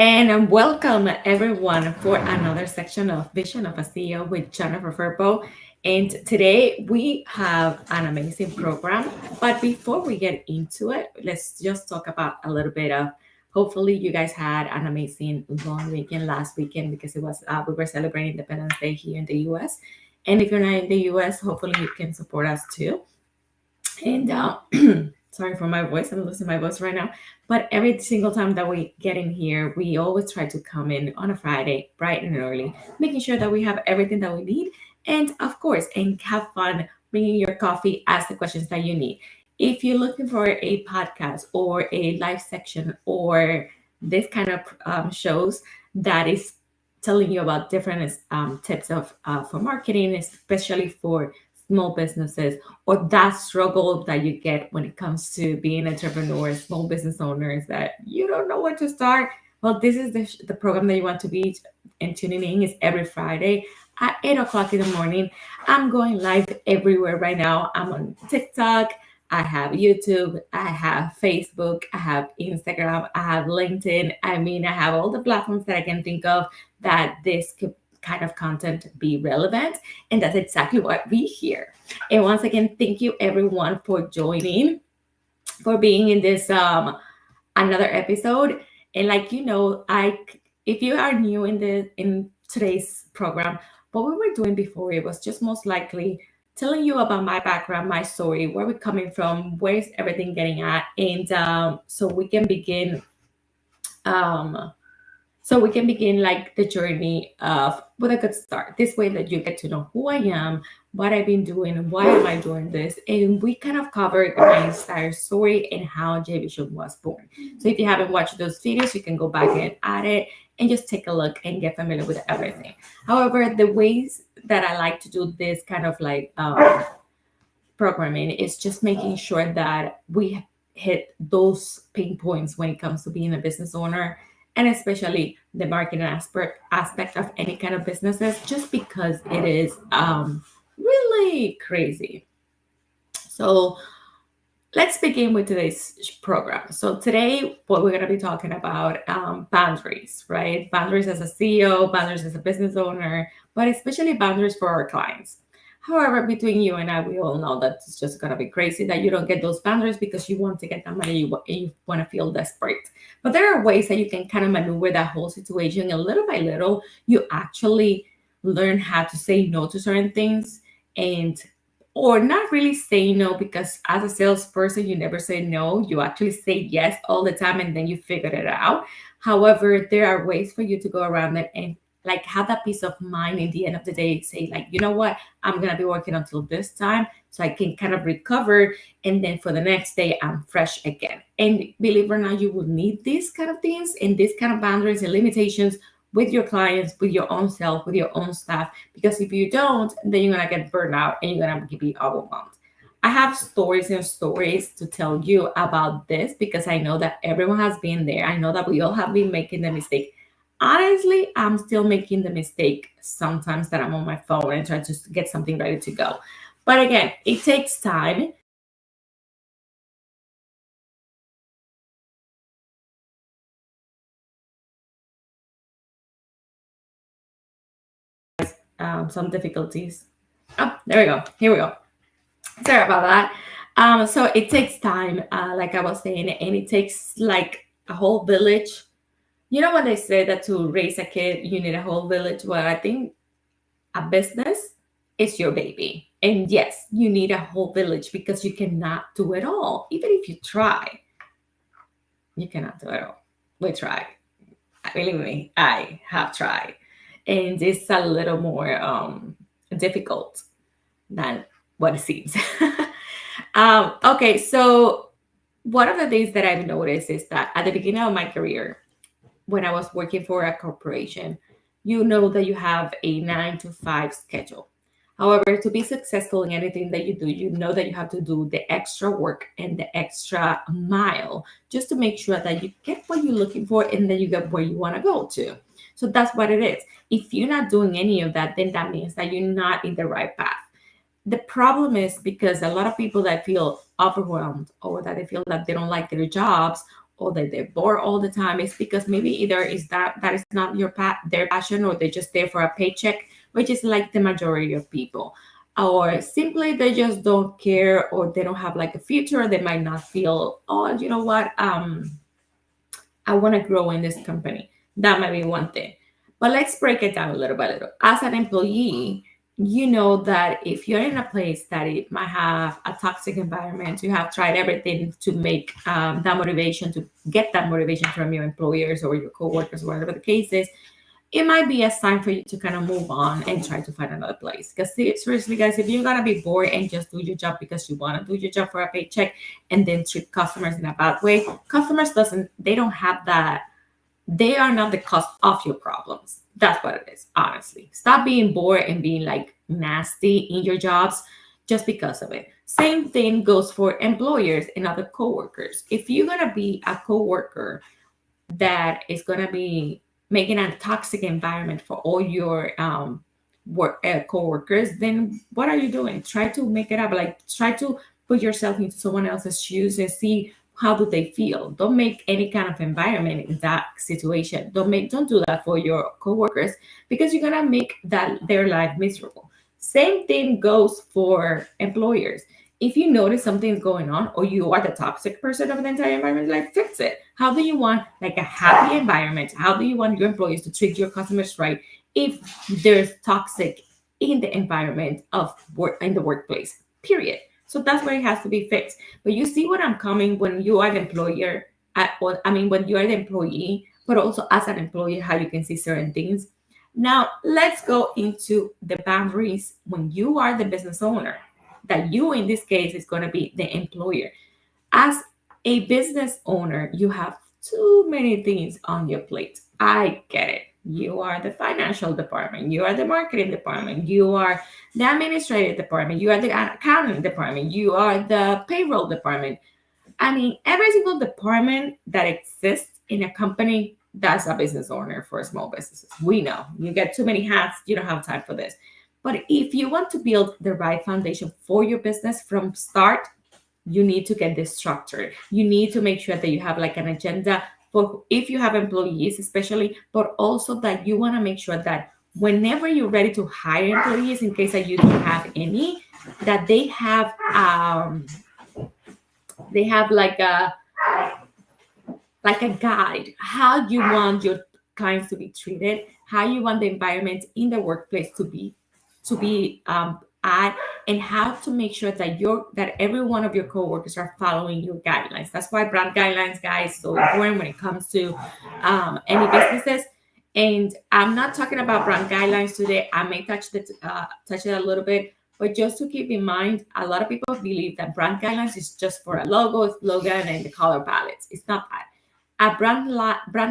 And welcome everyone for another section of Vision of a CEO with Jennifer Furbo. And today we have an amazing program. But before we get into it, let's just talk about a little bit of. Hopefully, you guys had an amazing long weekend last weekend because it was we were celebrating Independence Day here in the U.S. And if you're not in the U.S., hopefully you can support us too. And sorry for my voice, I'm losing my voice right now. But every single time that we get in here, we always try to come in on a Friday, bright and early, making sure that we have everything that we need. And of course, and have fun bringing your coffee, ask the questions that you need. If you're looking for a podcast or a live section or this kind of shows that is telling you about different tips of for marketing, especially for small businesses, or that struggle that you get when it comes to being entrepreneurs, small business owners, that you don't know where to start. Well, this is the program that you want to be and tuning in is every Friday at 8 o'clock in the morning. I'm going live everywhere right now. I'm on TikTok. I have YouTube. I have Facebook. I have Instagram. I have LinkedIn. I mean, I have all the platforms that I can think of that this could kind of content be relevant, and that's exactly what we hear. And once again, thank you everyone for joining, for being in this another episode. And like I if you are new in today's program, what we were doing before, it was just most likely telling you about my background, my story, where we're coming from, where's everything getting at, and so we can begin um like the journey of with a good start. This way that you get to know who I am, what I've been doing, why am I doing this, and we kind of covered my entire story and how J Vision was born. So if you haven't watched those videos, you can go back and add it and just take a look and get familiar with everything. However, the ways that I like to do this kind of like programming is just making sure that we hit those pain points when it comes to being a business owner, and especially the marketing aspect of any kind of businesses, just because it is really crazy. So let's begin with today's program. So today, what we're going to be talking about, boundaries, right? Boundaries as a CEO, boundaries as a business owner, but especially boundaries for our clients. However, between you and I, we all know that it's just going to be crazy that you don't get those boundaries because you want to get that money, you want to feel desperate. But there are ways that you can kind of maneuver that whole situation, and little by little, you actually learn how to say no to certain things, and or not really say no, because as a salesperson you never say no, you actually say yes all the time and then you figure it out. However, there are ways for you to go around it and like have that peace of mind in the end of the day, say like, you know what, I'm going to be working until this time so I can kind of recover, and then for the next day I'm fresh again. And believe it or not, you will need these kind of things and these kind of boundaries and limitations with your clients, with your own self, with your own staff. Because if you don't, then you're gonna get burned out and you're gonna be overwhelmed. I have stories and stories to tell you about this because I know that everyone has been there. I know that we all have been making the mistake. Honestly, I'm still making the mistake sometimes that I'm on my phone and try to get something ready to go. But again, it takes time. Some difficulties. Oh, there we go. Here we go. Sorry about that. So it takes time, like I was saying, and it takes like a whole village. You know when they say that to raise a kid, you need a whole village? Well, I think a business is your baby. And yes, you need a whole village because you cannot do it all. Even if you try, you cannot do it all. We try. Believe me, I have tried. And it's a little more difficult than what it seems. Okay, so one of the things that I've noticed is that at the beginning of my career, when I was working for a corporation, you know that you have a 9 to 5 schedule. However, to be successful in anything that you do, you know that you have to do the extra work and the extra mile just to make sure that you get what you're looking for and then you get where you want to go to. So that's what it is. If you're not doing any of that, then that means that you're not in the right path. The problem is because a lot of people that feel overwhelmed or that they feel that they don't like their jobs or that they're bored all the time, it's because maybe either is that is not their passion, or they're just there for a paycheck, which is like the majority of people, or simply they just don't care, or they don't have like a future. They might not feel, oh, you know what, I want to grow in this company. That might be one thing. But let's break it down a little by little. As an employee, you know that if you're in a place that it might have a toxic environment, you have tried everything to make that motivation, to get that motivation from your employers or your coworkers, whatever the case is, it might be a sign for you to kind of move on and try to find another place. Because seriously, guys, if you're gonna be bored and just do your job because you want to do your job for a paycheck, and then treat customers in a bad way, customers doesn't they don't have that. They are not the cause of your problems. That's what it is, honestly. Stop being bored and being like nasty in your jobs just because of it. Same thing goes for employers and other coworkers. If you're gonna be a coworker that is going to be making a toxic environment for all your work co-workers, then what are you doing? Try to make it up. Like, try to put yourself into someone else's shoes and see how do they feel. Don't make any kind of environment in that situation. Don't do that for your coworkers, because you're going to make that their life miserable. Same thing goes for employers. If you notice something's going on, or you are the toxic person of the entire environment, like, fix it. How do you want like a happy environment? How do you want your employees to treat your customers right if there's toxic in the environment of work, in the workplace, period? So that's where it has to be fixed. But you see what I'm coming when you are the employer, when you are the employee, but also as an employee, how you can see certain things. Now let's go into the boundaries when you are the business owner, that you in this case is going to be the employer. As a business owner, you have too many things on your plate. I get it. You are the financial department, you are the marketing department, you are the administrative department, you are the accounting department, you are the payroll department. I mean, every single department that exists in a company, that's a business owner for small businesses. We know you get too many hats, you don't have time for this. But if you want to build the right foundation for your business from start, you need to get this structured. You need to make sure that you have like an agenda for if you have employees, especially, but also that you want to make sure that whenever you're ready to hire employees, in case that you don't have any, that they have like a guide, how you want your clients to be treated, how you want the environment in the workplace to be at, and how to make sure that every one of your coworkers are following your guidelines. That's why brand guidelines, guys, so important when it comes to any businesses. And I'm not talking about brand guidelines today. I may touch it a little bit, but just to keep in mind, a lot of people believe that brand guidelines is just for a logo, slogan, and the color palettes. It's not that. A brand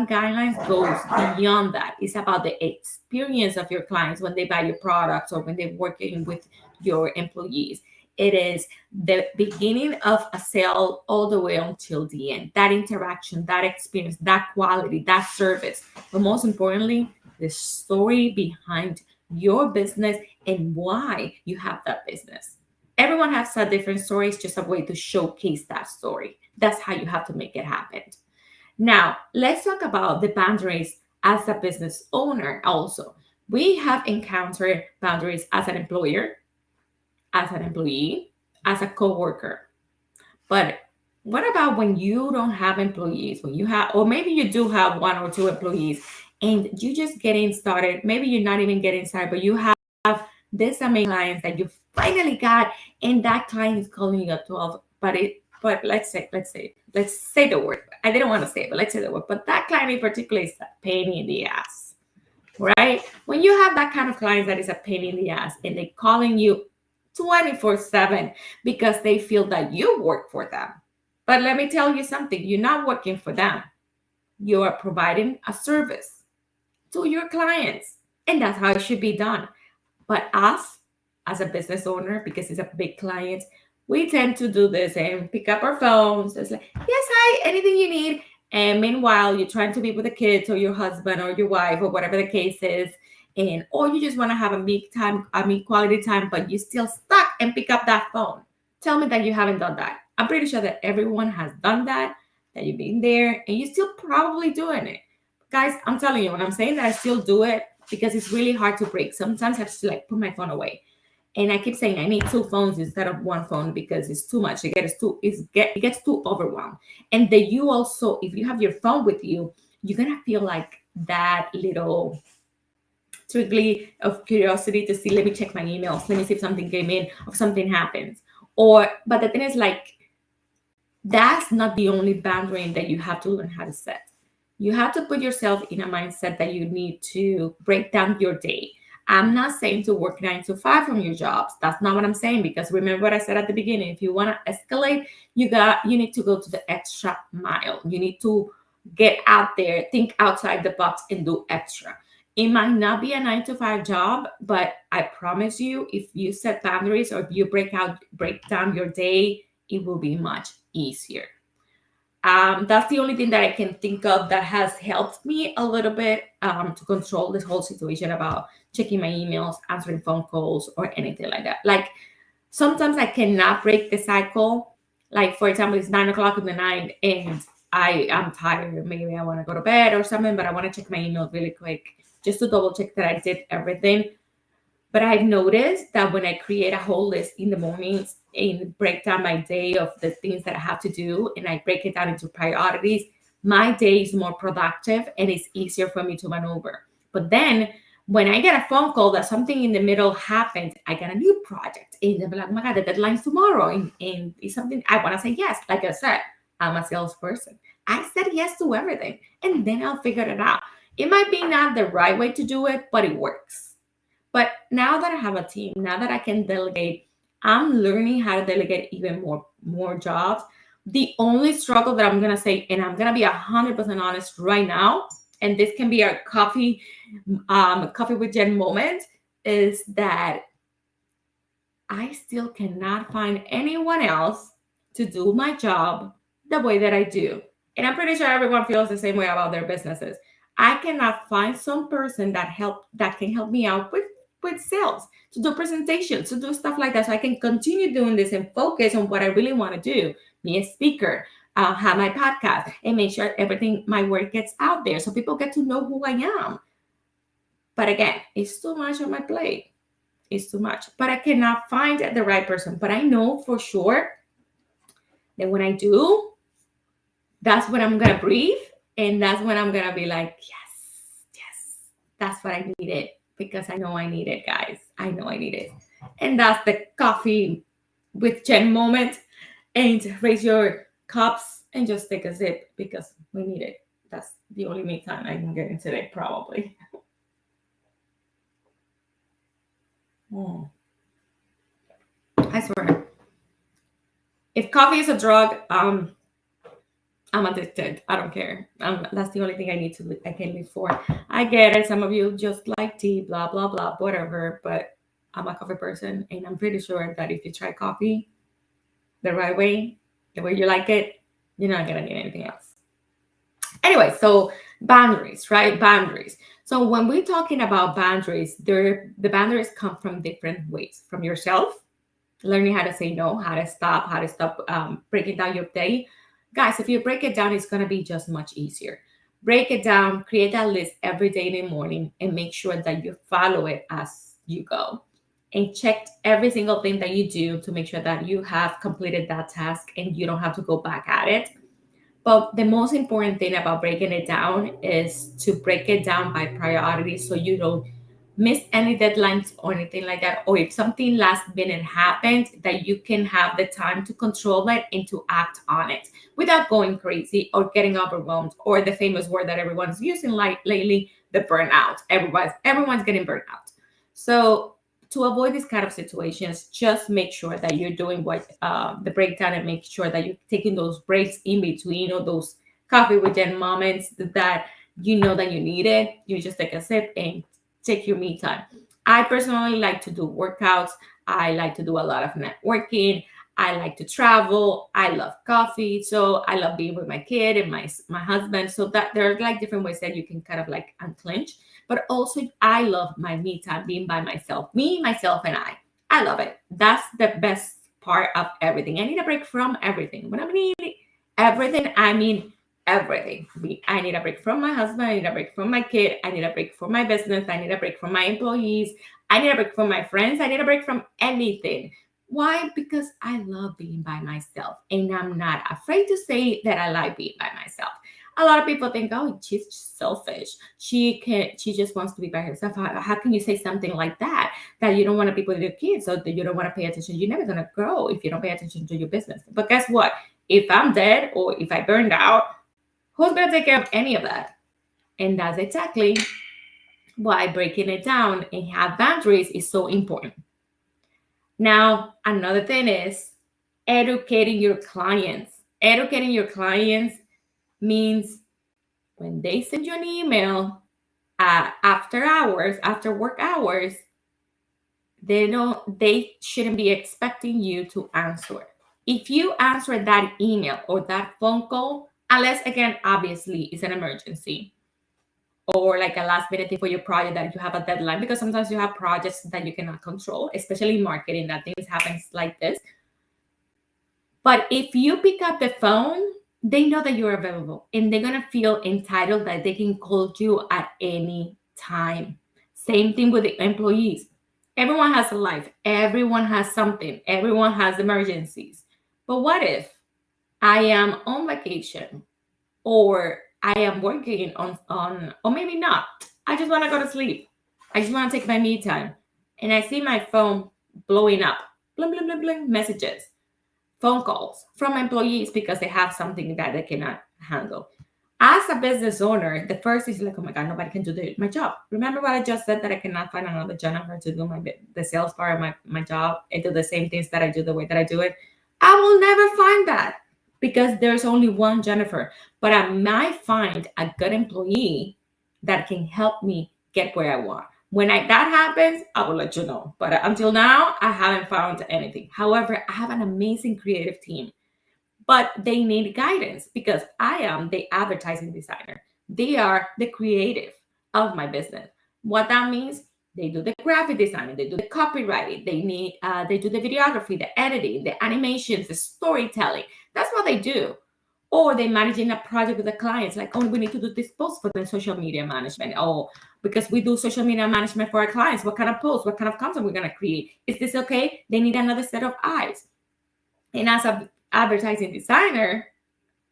guidelines goes beyond that. It's about the experience of your clients when they buy your products or when they're working with your employees. It is the beginning of a sale all the way until the end. That interaction, that experience, that quality, that service. But most importantly, the story behind your business and why you have that business. Everyone has a different story. It's just a way to showcase that story. That's how you have to make it happen. Now, let's talk about the boundaries as a business owner also. We have encountered boundaries as an employer, as an employee, as a coworker. But what about when you don't have employees, when you have, or maybe you do have one or two employees and you just getting started, maybe you're not even getting started, but you have this amazing clients that you finally got, and that client is calling you at 12, but let's say the word. I didn't want to say it, but let's say the word. But that client in particular is a pain in the ass, right? When you have that kind of client that is a pain in the ass and they're calling you 24/7 because they feel that you work for them. But let me tell you something, you're not working for them. You are providing a service to your clients, and that's how it should be done. But us, as a business owner, because it's a big client, we tend to do this and pick up our phones. It's like, yes, hi, anything you need. And meanwhile, you're trying to be with the kids or your husband or your wife or whatever the case is. And or you just want to have quality time, but you're still stuck and pick up that phone. Tell me that you haven't done that. I'm pretty sure that everyone has done that. that you've been there and you're still probably doing it. Guys, I'm telling you, when I'm saying that I still do it, because it's really hard to break. Sometimes I have to like put my phone away. And I keep saying I need two phones instead of one phone because it's too much. It gets too overwhelmed. And then you also, if you have your phone with you, you're gonna feel like that little twiggly of curiosity to see, let me check my emails, let me see if something came in, or something happens. Or but the thing is like that's not the only boundary that you have to learn how to set. You have to put yourself in a mindset that you need to break down your day. I'm not saying to work 9 to 5 from your jobs. That's not what I'm saying, because remember what I said at the beginning. If you want to escalate, you need to go to the extra mile. You need to get out there, think outside the box, and do extra. It might not be a 9 to 5 job, but I promise you, if you set boundaries or if you break down your day, it will be much easier. That's the only thing that I can think of that has helped me a little bit to control this whole situation about checking my emails, answering phone calls, or anything like that. Like sometimes I cannot break the cycle. Like for example, it's 9 o'clock in the night and I am tired. Maybe I want to go to bed or something, but I want to check my email really quick just to double check that I did everything. But I've noticed that when I create a whole list in the mornings and break down my day of the things that I have to do, and I break it down into priorities, my day is more productive and it's easier for me to maneuver. But then when I get a phone call that something in the middle happened, I got a new project, and I'm like, oh my God, the deadline's tomorrow. And it's something I want to say yes. Like I said, I'm a salesperson. I said yes to everything, and then I'll figure it out. It might be not the right way to do it, but it works. But now that I have a team, now that I can delegate, I'm learning how to delegate even more jobs. The only struggle that I'm gonna say, and I'm gonna be 100% honest right now, and this can be a coffee with Jen moment, is that I still cannot find anyone else to do my job the way that I do. And I'm pretty sure everyone feels the same way about their businesses. I cannot find some person that can help me out with sales, to do presentations, to do stuff like that, so I can continue doing this and focus on what I really want to do. Be a speaker, have my podcast, and make sure everything my work gets out there so people get to know who I am. But again, it's too much on my plate. It's too much. But I cannot find the right person. But I know for sure that when I do, that's when I'm gonna breathe, and that's when I'm gonna be like, yes, that's what I needed, because I know I need it, guys. I know I need it. And that's the coffee with Jen moment. And raise your cups and just take a sip because we need it. That's the only me time I can get in today, probably. I swear. If coffee is a drug, I'm addicted. I don't care. That's the only thing I can live for. I get it. Some of you just like tea, blah, blah, blah, whatever. But I'm a coffee person. And I'm pretty sure that if you try coffee the right way, the way you like it, you're not going to need anything else. Anyway, so boundaries, right? Boundaries. So when we're talking about boundaries, the boundaries come from different ways. From yourself, learning how to say no, how to stop breaking down your day. Guys, if you break it down, it's going to be just much easier. Break it down, create that list every day in the morning, and make sure that you follow it as you go. And check every single thing that you do to make sure that you have completed that task and you don't have to go back at it. But the most important thing about breaking it down is to break it down by priority so you don't miss any deadlines or anything like that. Or if something last minute happened, that you can have the time to control it and to act on it without going crazy or getting overwhelmed, or the famous word that everyone's using like lately, the burnout. Everyone's getting burnt out. So to avoid these kind of situations, just make sure that you're doing what the breakdown, and make sure that you're taking those breaks in between, or those coffee with Jen moments that you know that you need it. You just take a sip and take your me time. I personally like to do workouts. I like to do a lot of networking. I like to travel. I love coffee. So I love being with my kid and my husband. So that there are like different ways that you can kind of like unclench. But also I love my me time, being by myself. Me, myself, and I. I love it. That's the best part of everything. I need a break from everything. When I need Everything, I mean, everything. I need a break from my husband. I need a break from my kid. I need a break from my business. I need a break from my employees. I need a break from my friends. I need a break from anything. Why? Because I love being by myself, and I'm not afraid to say that I like being by myself. A lot of people think, oh, she's selfish. She just wants to be by herself. How can you say something like that? That you don't want to be with your kids, so that you don't want to pay attention. You're never gonna grow if you don't pay attention to your business. But guess what? If I'm dead or if I burned out, who's gonna take care of any of that? And that's exactly why breaking it down and have boundaries is so important. Now, another thing is educating your clients. Educating your clients means when they send you an email after hours, after work hours, they shouldn't be expecting you to answer. If you answer that email or that phone call, unless again, obviously it's an emergency or like a last minute thing for your project that you have a deadline, because sometimes you have projects that you cannot control, especially in marketing, that things happen like this. But if you pick up the phone, they know that you're available and they're going to feel entitled that they can call you at any time. Same thing with the employees. Everyone has a life. Everyone has something. Everyone has emergencies. But what if I am on vacation or I am working on or maybe not. I just want to go to sleep. I just want to take my me time. And I see my phone blowing up. Bling, bling, bling, bling, messages, phone calls from employees because they have something that they cannot handle. As a business owner, the first is like, oh my God, nobody can do my job. Remember what I just said, that I cannot find another Jennifer to do the sales part of my job and do the same things that I do the way that I do it. I will never find that because there's only one Jennifer. But I might find a good employee that can help me get where I want. When that happens, I will let you know. But until now, I haven't found anything. However, I have an amazing creative team, but they need guidance because I am the advertising designer. They are the creative of my business. What that means, they do the graphic design, they do the copywriting, they do the videography, the editing, the animations, the storytelling. That's what they do. Or they managing a project with the clients, like, oh, we need to do this post for the social media management. Oh, because we do social media management for our clients. What kind of posts, what kind of content we're gonna create? Is this okay? They need another set of eyes. And as a advertising designer,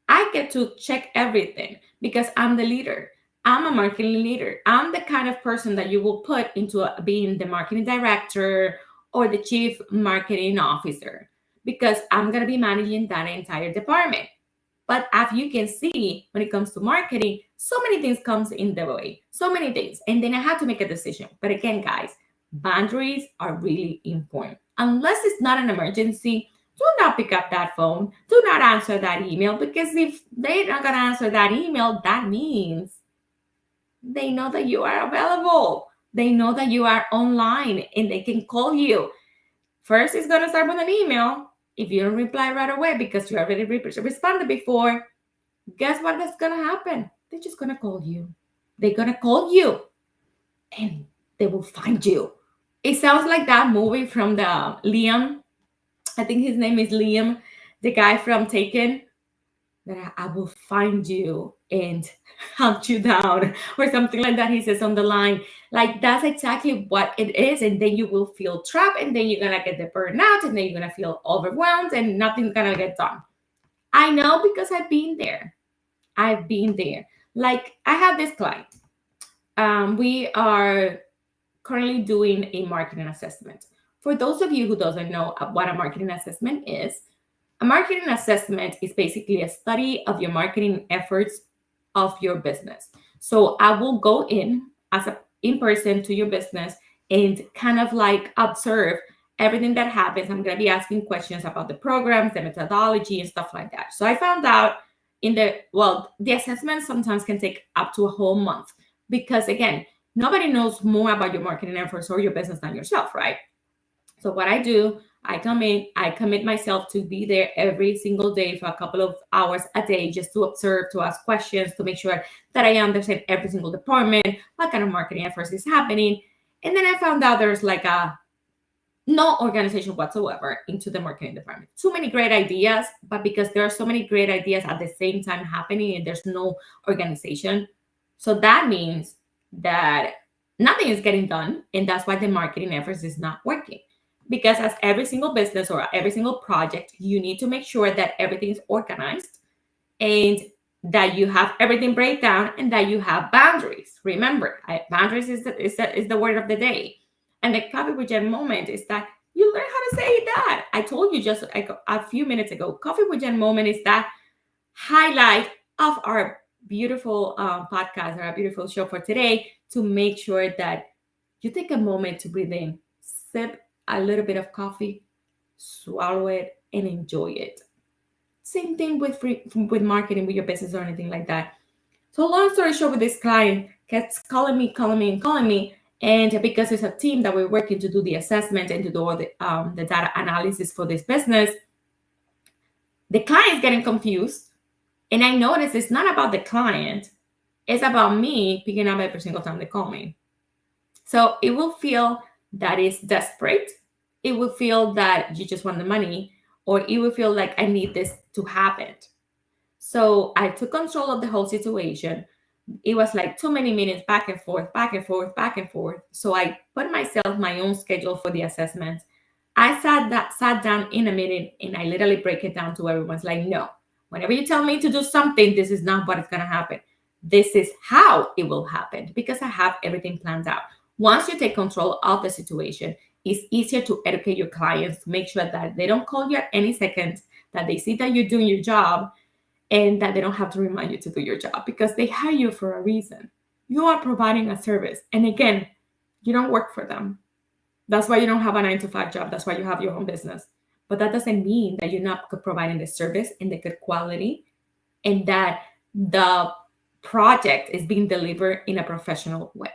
I get to check everything because I'm the leader. I'm a marketing leader. I'm the kind of person that you will put into being the marketing director or the chief marketing officer because I'm going to be managing that entire department. But as you can see, when it comes to marketing, so many things comes in the way, so many things. And then I had to make a decision. But again, guys, boundaries are really important. Unless it's not an emergency, do not pick up that phone. Do not answer that email because if they're not going to answer that email, that means they know that you are available. They know that you are online and they can call you. First, it's going to start with an email. If you don't reply right away because you already responded before, guess what is going to happen? They're just going to call you. They're going to call you and they will find you. It sounds like that movie from the Liam. I think his name is Liam, the guy from Taken, that I will find you and hunt you down or something like that. He says on the line, like that's exactly what it is. And then you will feel trapped and then you're going to get the burnout and then you're going to feel overwhelmed and nothing's going to get done. I know because I've been there. I've been there. Like I have this client. We are currently doing a marketing assessment. For those of you who doesn't know what a marketing assessment is, a marketing assessment is basically a study of your marketing efforts of your business. So I will go in person to your business and kind of like observe everything that happens. I'm going to be asking questions about the programs, the methodology, and stuff like that. So I found out the assessment sometimes can take up to a whole month because again, nobody knows more about your marketing efforts or your business than yourself, right? So what I do, I come in, I commit myself to be there every single day for a couple of hours a day just to observe, to ask questions, to make sure that I understand every single department, what kind of marketing efforts is happening. And then I found out there's like a no organization whatsoever into the marketing department. Too many great ideas, but because there are so many great ideas at the same time happening and there's no organization, so that means that nothing is getting done, and that's why the marketing efforts is not working. Because as every single business or every single project, you need to make sure that everything's organized and that you have everything break down and that you have boundaries. Remember, boundaries is the word of the day. And the coffee with Jen moment is that you learn how to say that. I told you just a few minutes ago, coffee with Jen moment is that highlight of our beautiful podcast or our beautiful show for today, to make sure that you take a moment to breathe in, sip a little bit of coffee, swallow it, and enjoy it. Same thing with marketing, with your business or anything like that. So long story short, with this client kept calling me, and because it's a team that we're working to do the assessment and to do all the data analysis for this business, the client is getting confused, and I notice it's not about the client, it's about me picking up every single time they call me. So it will feel that it's desperate. It will feel that you just want the money, or it will feel like I need this to happen. So I took control of the whole situation. It was like too many minutes back and forth, back and forth, back and forth. So I put myself my own schedule for the assessment. I sat down in a minute and I literally break it down to everyone's like, no, whenever you tell me to do something, this is not what is gonna happen. This is how it will happen, because I have everything planned out. Once you take control of the situation, it's easier to educate your clients to make sure that they don't call you at any second, that they see that you're doing your job, and that they don't have to remind you to do your job, because they hire you for a reason. You are providing a service. And again, you don't work for them. That's why you don't have a 9 to 5 job. That's why you have your own business. But that doesn't mean that you're not providing the service and the good quality, and that the project is being delivered in a professional way.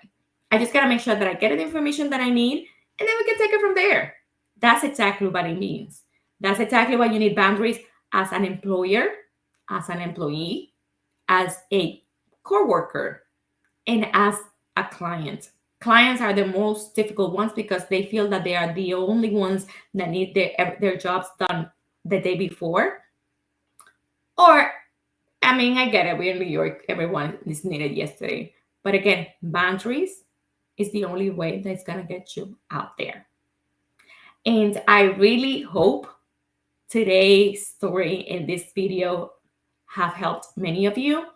I just got to make sure that I get the information that I need, and then we can take it from there. That's exactly what it means. That's exactly why you need boundaries as an employer, as an employee, as a coworker, and as a client. Clients are the most difficult ones because they feel that they are the only ones that need their jobs done the day before. Or, I mean, I get it. We're in New York. Everyone is needed yesterday. But again, boundaries is the only way that's going to get you out there. And I really hope today's story and this video have helped many of you.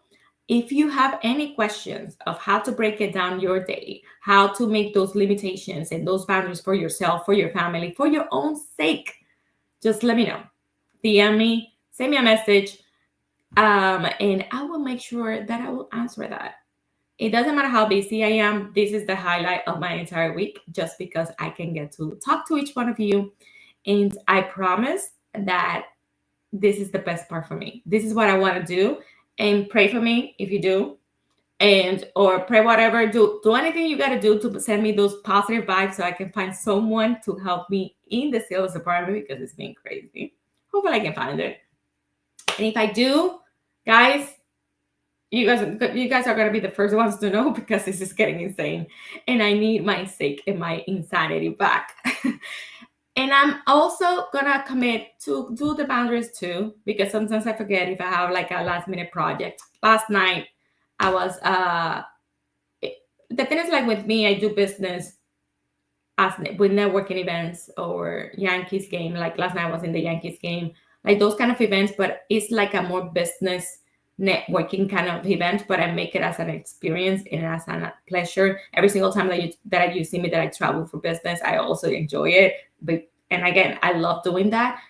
If you have any questions of how to break it down your day, how to make those limitations and those boundaries for yourself, for your family, for your own sake, just let me know. DM me, send me a message, and I will make sure that I will answer that. It doesn't matter how busy I am. This is the highlight of my entire week, just because I can get to talk to each one of you. And I promise that this is the best part for me. This is what I want to do. And pray for me if you do. And or pray whatever. Do anything you got to do to send me those positive vibes so I can find someone to help me in the sales department, because it's been crazy. Hopefully I can find it. And if I do, guys, you guys are gonna be the first ones to know, because this is getting insane, and I need my sake and my insanity back. And I'm also gonna commit to do the boundaries too, because sometimes I forget if I have like a last minute project. Last night, I was the thing is, like with me, I do business as with networking events or Yankees game. Like last night I was in the Yankees game, like those kind of events, but it's like a more business networking kind of event, but I make it as an experience and as a pleasure. Every single time that you see me that I travel for business, I also enjoy it. And again, I love doing that.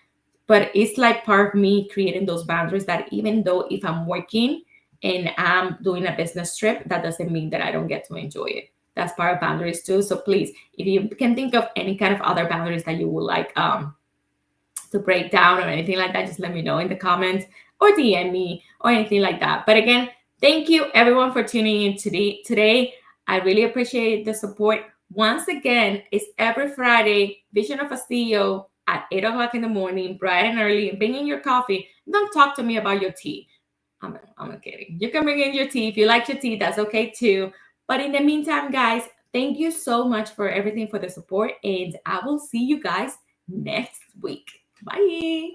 But it's like part of me creating those boundaries, that even though if I'm working and I'm doing a business trip, that doesn't mean that I don't get to enjoy it. That's part of boundaries too. So please, if you can think of any kind of other boundaries that you would like to break down or anything like that, just let me know in the comments or DM me or anything like that. But again, thank you everyone for tuning in today. I really appreciate the support. Once again, it's every Friday, Vision of a CEO at 8 o'clock in the morning, bright and early. Bring in your coffee. Don't talk to me about your tea. I'm kidding. You can bring in your tea. If you like your tea, that's okay too. But in the meantime, guys, Thank you so much for everything, for the support, and I will see you guys next week. Bye.